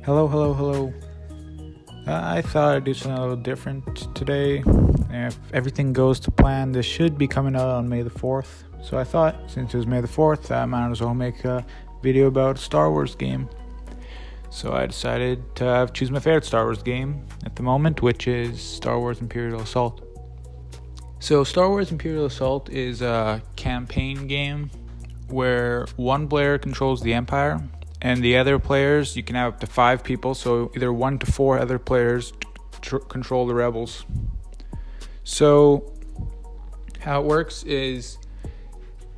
Hello. I thought I'd do something a little different today. If everything goes to plan, this should be coming out on May the 4th. So I thought, since it was May the 4th, I might as well make a video about a Star Wars game. So I decided to choose my favorite Star Wars game at the moment, which is Star Wars Imperial Assault. So Star Wars Imperial Assault is a campaign game where one player controls the Empire, and the other players, you can have up to 5 people, so either 1 to 4 other players control the rebels. So how it works is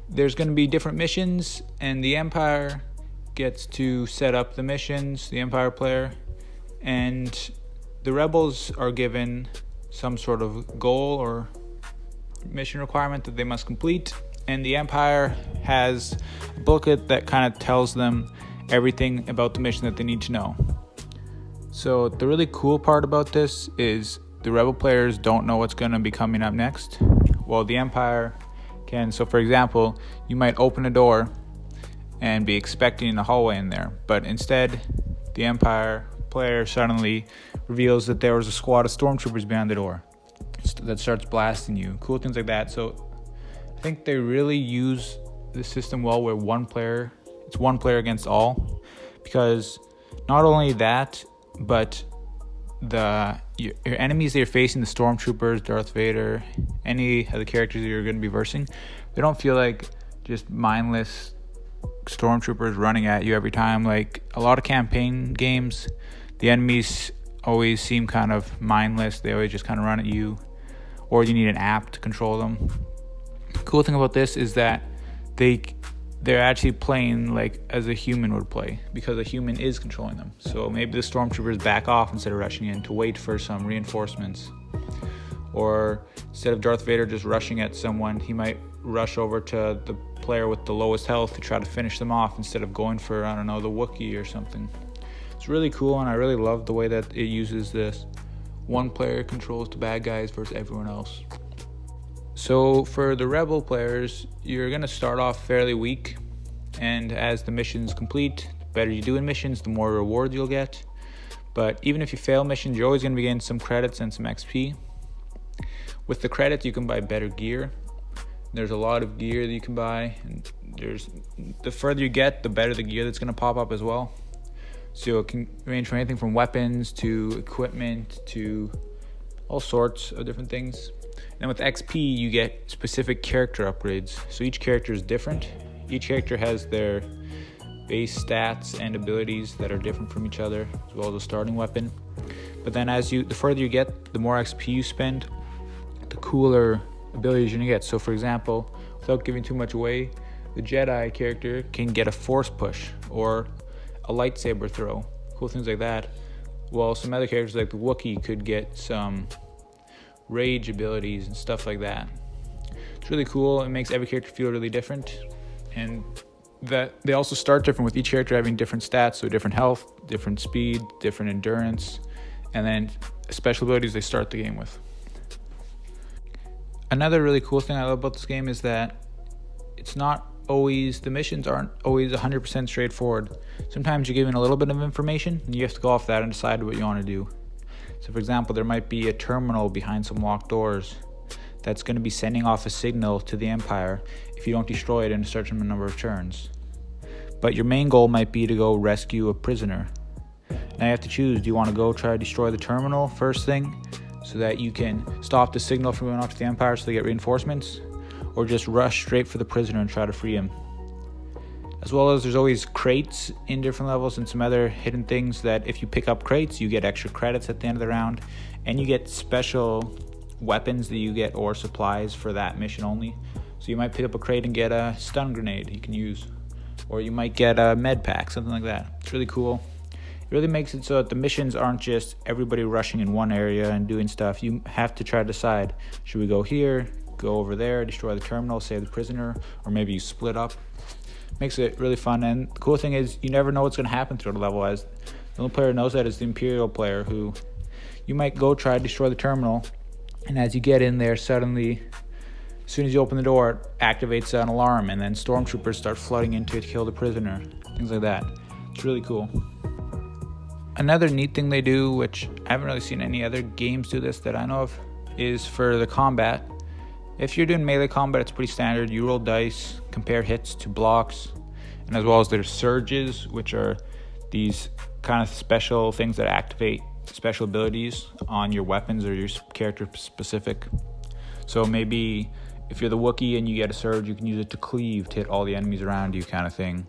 there's going to be different missions, and the Empire gets to set up the missions, the Empire player, and the rebels are given some sort of goal or mission requirement that they must complete, and the Empire has a booklet that kind of tells them everything about the mission that they need to know. So the really cool part about this is the rebel players don't know what's going to be coming up next, while the Empire can. So for example, you might open a door and be expecting a hallway in there, but instead the Empire player suddenly reveals that there was a squad of stormtroopers behind the door that starts blasting you. Cool things like that. So I think they really use the system well, where it's one player against all, because not only that, but your enemies that you're facing, the stormtroopers, Darth Vader, any of the characters that you're going to be versing, they don't feel like just mindless stormtroopers running at you every time. Like a lot of campaign games, the enemies always seem kind of mindless. They always just kind of run at you, or you need an app to control them. Cool thing about this is that they're actually playing like as a human would play, because a human is controlling them. So maybe the stormtroopers back off instead of rushing in to wait for some reinforcements, or instead of Darth Vader just rushing at someone, he might rush over to the player with the lowest health to try to finish them off instead of going for, I don't know, the Wookiee or something. It's really cool, and I really love the way that it uses this one player controls the bad guys versus everyone else. So for the rebel players, you're going to start off fairly weak, and as the missions complete, the better you do in missions, the more rewards you'll get. But even if you fail missions, you're always going to be getting some credits and some XP. With the credits, you can buy better gear. There's a lot of gear that you can buy, and the further you get, the better the gear that's going to pop up as well. So it can range from anything from weapons to equipment to all sorts of different things. And with XP, you get specific character upgrades. So each character is different. Each character has their base stats and abilities that are different from each other, as well as a starting weapon. But then the further you get, the more XP you spend, the cooler abilities you're gonna get. So for example, without giving too much away, the Jedi character can get a force push or a lightsaber throw. Cool things like that. While some other characters like the Wookiee could get some rage abilities and stuff like that. It's really cool. It makes every character feel really different, and that they also start different, with each character having different stats, so different health, different speed, different endurance, and then special abilities they start the game with. Another really cool thing I love about this game is that the missions aren't always 100% straightforward. Sometimes you're given a little bit of information and you have to go off that and decide what you want to do. So for example, there might be a terminal behind some locked doors that's going to be sending off a signal to the Empire if you don't destroy it in a certain number of turns. But your main goal might be to go rescue a prisoner. Now you have to choose, do you want to go try to destroy the terminal first thing so that you can stop the signal from going off to the Empire so they get reinforcements, or just rush straight for the prisoner and try to free him? As well as there's always crates in different levels and some other hidden things that if you pick up crates, you get extra credits at the end of the round, and you get special weapons that you get, or supplies for that mission only. So you might pick up a crate and get a stun grenade you can use, or you might get a med pack, something like that. It's really cool. It really makes it so that the missions aren't just everybody rushing in one area and doing stuff. You have to try to decide, should we go here, go over there, destroy the terminal, save the prisoner, or maybe you split up. Makes it really fun. And the cool thing is you never know what's going to happen through the level, as the only player who knows that is the Imperial player, who you might go try to destroy the terminal, and as you get in there, suddenly, as soon as you open the door, it activates an alarm, and then stormtroopers start flooding into it to kill the prisoner, things like that. It's really cool. another neat thing they do, which I haven't really seen any other games do this that I know of, is for the combat. If you're doing melee combat, it's pretty standard. You roll dice, compare hits to blocks, and as well as there's surges, which are these kind of special things that activate special abilities on your weapons or your character specific. So maybe if you're the Wookiee and you get a surge, you can use it to cleave to hit all the enemies around you, kind of thing.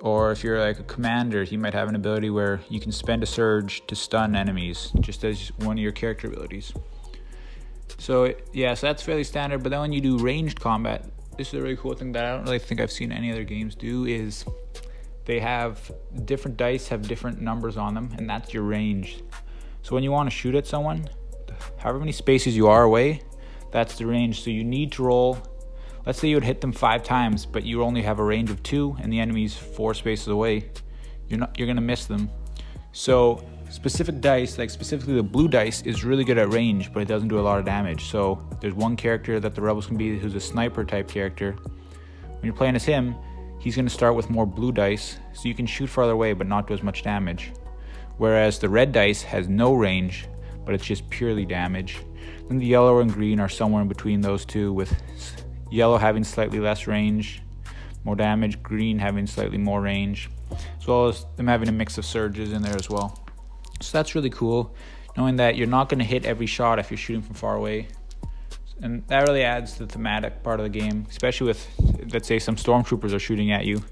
Or if you're like a commander, you might have an ability where you can spend a surge to stun enemies, just as one of your character abilities. So yeah, so that's fairly standard. But then when you do ranged combat, this is a really cool thing that I don't really think I've seen any other games do, is they have different dice have different numbers on them, and that's your range. So when you want to shoot at someone, however many spaces you are away, that's the range. So you need to roll, let's say you would hit them 5 times, but you only have a range of 2 and the enemy's 4 spaces away. You're going to miss them. So specific dice, like specifically the blue dice, is really good at range, but it doesn't do a lot of damage. So there's one character that the rebels can be who's a sniper type character. When you're playing as him, he's going to start with more blue dice, so you can shoot farther away but not do as much damage. Whereas the red dice has no range, but it's just purely damage. Then the yellow and green are somewhere in between those two, with yellow having slightly less range, more damage, green having slightly more range, as well as them having a mix of surges in there as well. So that's really cool, knowing that you're not going to hit every shot if you're shooting from far away. And that really adds to the thematic part of the game, especially with, let's say, some stormtroopers are shooting at you.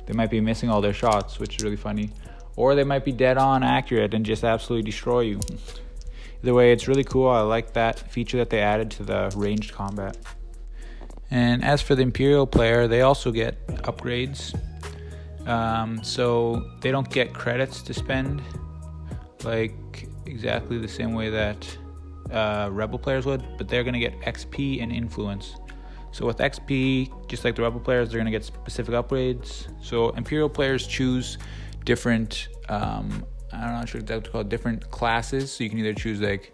They might be missing all their shots, which is really funny. Or they might be dead on accurate and just absolutely destroy you. Either way, it's really cool. I like that feature that they added to the ranged combat. And as for the Imperial player, they also get upgrades. So they don't get credits to spend, like exactly the same way that Rebel players would, but they're going to get XP and influence. So with XP, just like the Rebel players, they're going to get specific upgrades. So Imperial players choose different, I'm not sure what to call it, different classes. So you can either choose like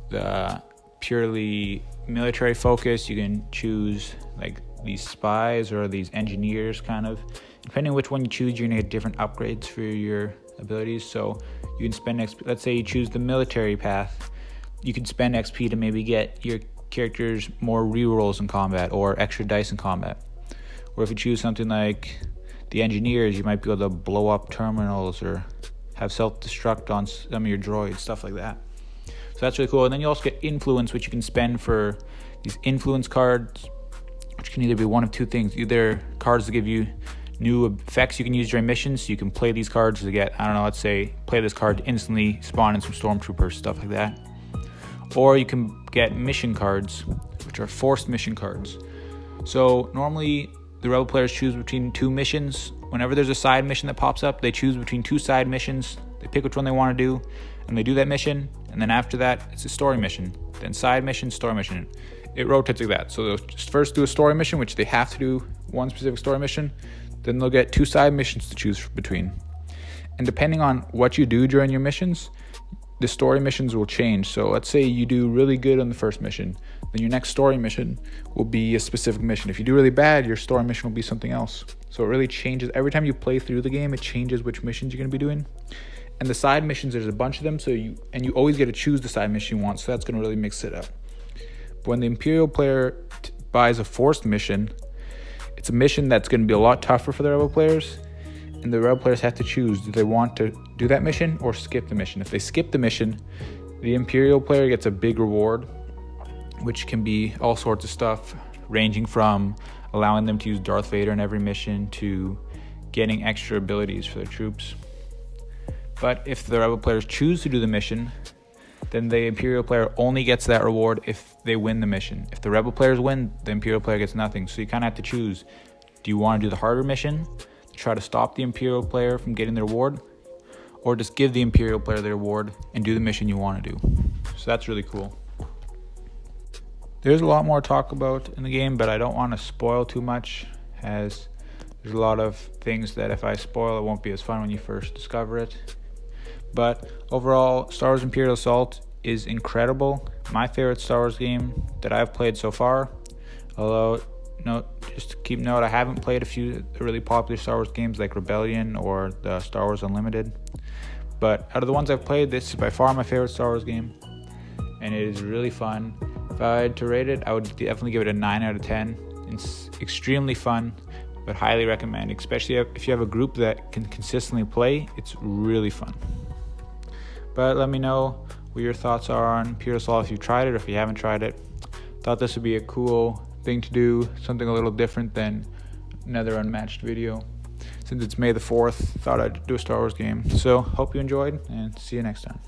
the purely military focus, you can choose like these spies or these engineers kind of. Depending on which one you choose, you're going to get different upgrades for your abilities. So you can spend XP, let's say you choose the military path, you can spend XP to maybe get your characters more rerolls in combat or extra dice in combat. Or if you choose something like the engineers, you might be able to blow up terminals or have self-destruct on some of your droids, stuff like that. So that's really cool. And then you also get influence, which you can spend for these influence cards, which can either be one of two things. Either cards that give you new effects you can use during missions, so you can play these cards to get, let's say, play this card to instantly spawn in some stormtroopers, stuff like that. Or you can get mission cards, which are forced mission cards. So normally the Rebel players choose between 2 missions. Whenever there's a side mission that pops up, they choose between 2 side missions. They pick which one they want to do, and they do that mission. And then after that, it's a story mission. Then side mission, story mission. It rotates like that. So they'll just first do a story mission, which they have to do one specific story mission. Then they'll get 2 side missions to choose between. And depending on what you do during your missions, the story missions will change. So let's say you do really good on the first mission, then your next story mission will be a specific mission. If you do really bad, your story mission will be something else. So it really changes. Every time you play through the game, it changes which missions you're going to be doing. And the side missions, there's a bunch of them, so you always get to choose the side mission you want, so that's going to really mix it up. But when the Imperial player buys a forced mission, it's a mission that's going to be a lot tougher for the Rebel players, and the Rebel players have to choose, do they want to do that mission or skip the mission? If they skip the mission, the Imperial player gets a big reward, which can be all sorts of stuff, ranging from allowing them to use Darth Vader in every mission to getting extra abilities for their troops. But if the Rebel players choose to do the mission, then the Imperial player only gets that reward if they win the mission. If the Rebel players win, the Imperial player gets nothing. So you kind of have to choose, do you want to do the harder mission, try to stop the Imperial player from getting the reward, or just give the Imperial player the reward and do the mission you want to do. So that's really cool. There's a lot more to talk about in the game, but I don't want to spoil too much, as there's a lot of things that if I spoil, it won't be as fun when you first discover it. But overall, Star Wars Imperial Assault is incredible. My favorite Star Wars game that I've played so far. Although, just to keep note, I haven't played a few really popular Star Wars games like Rebellion or the Star Wars Unlimited. but out of the ones I've played, this is by far my favorite Star Wars game, and it is really fun. If I had to rate it, I would definitely give it a 9 out of 10. It's extremely fun, but highly recommend, especially if you have a group that can consistently play. It's really fun. But let me know what your thoughts are on Imperial Assault if you've tried it or if you haven't tried it. Thought this would be a cool thing to do, something a little different than another unmatched video. Since it's May the 4th, thought I'd do a Star Wars game. So hope you enjoyed, and see you next time.